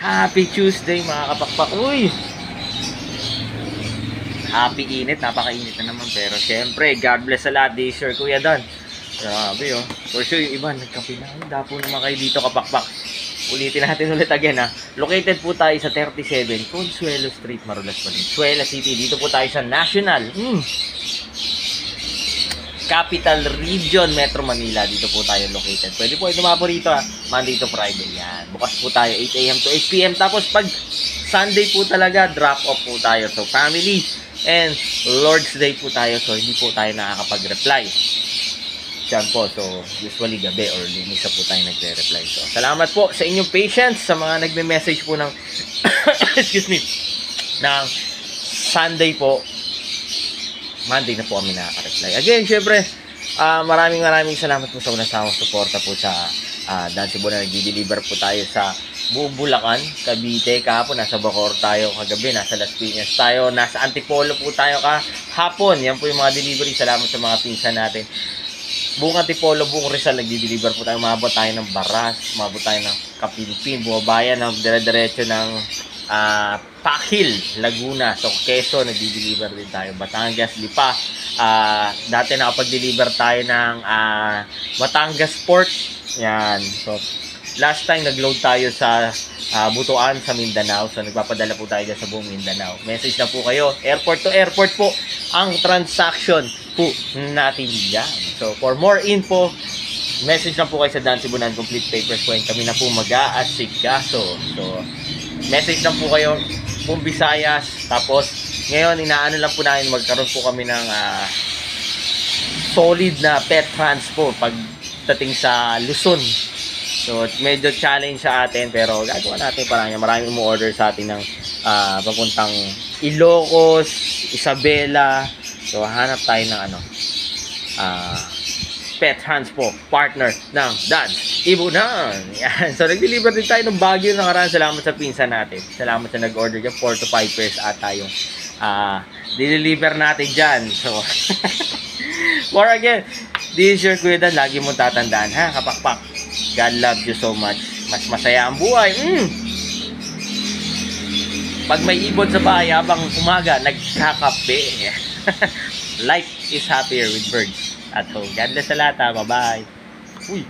Happy Tuesday mga kapakpak. Uy! Happy init, napakainit na naman. Pero syempre, God bless sa lahat. This year, Kuya Dan. Grabe oh. For sure, yung iba, nagkape na. Dapo naman kayo dito kapakpak. Ulitin natin ulit again ha. Located po tayo sa 37 Consuelo Street, Marulas Valenzuela City. Dito po tayo sa National Capital Region, Metro Manila. Dito po tayo located. Pwede po ito po rito ha. Monday to Friday yan. Bukas po tayo 8 AM to 8 PM. Tapos pag Sunday po talaga, drop off po tayo. So family and Lord's Day po tayo. So hindi po tayo nakakapag-reply. Diyan po. So usually gabi or limisa po tayo nagre-reply. So salamat po sa inyong patience, sa mga nagme-message po ng excuse me, ng Sunday po. Monday na po kami nakaka-reply. Again, syempre, maraming salamat po sa unang samang suporta po sa Dan Cebu na nag-deliver po tayo sa buong Bulacan, Cavite. Kahapon, nasa Bacoor tayo. Kagabi, nasa Las Piñas tayo. Nasa Antipolo po tayo kahapon. Yan po yung mga delivery. Salamat sa mga pinsan natin. Buong Antipolo, buong Rizal, nag-deliver po tayo. Umabot tayo ng Baras, umabot tayo ng Kapilpin, bumabayan ng dire-diretso ng Pakil, Laguna. So Quezon, nag-deliver din tayo. Batangas, Lipa. Dati nakapag-deliver tayo ng Batangas Port. Yan. So last time nag-load tayo sa Butuan sa Mindanao. So nagpapadala po tayo sa buong Mindanao. Message na po kayo. Airport to airport po ang transaction po natin yan. So for more info, message na po kayo sa Dan Cebu Complete Papers po. Kami na po mag-aasikaso. So message lang po kayo kung Visayas. Tapos ngayon inaano lang po namin, magkaroon po kami ng solid na pet transpo pagdating sa Luzon. So medyo challenge sa atin, pero gagawa natin parang maraming umu-order sa atin ng papuntang Ilocos, Isabela. So hanap tayo ng pet transpo partner ng Dan Ibunan. Yan. So nag-deliver din tayo ng Baguio nakaraan. Salamat sa pinsan natin. Salamat sa nag-order dyan. 4 to 5 pairs ata yung deliver natin dyan. So more again, this is your Kuya Dan. Lagi mong tatandaan ha, kapakpak. God loves you so much. Mas masaya ang buhay. Pag may ibon sa bahay habang umaga, nagkakape. Life is happier with birds at home. God bless sa lahat ha. Bye-bye. Uy.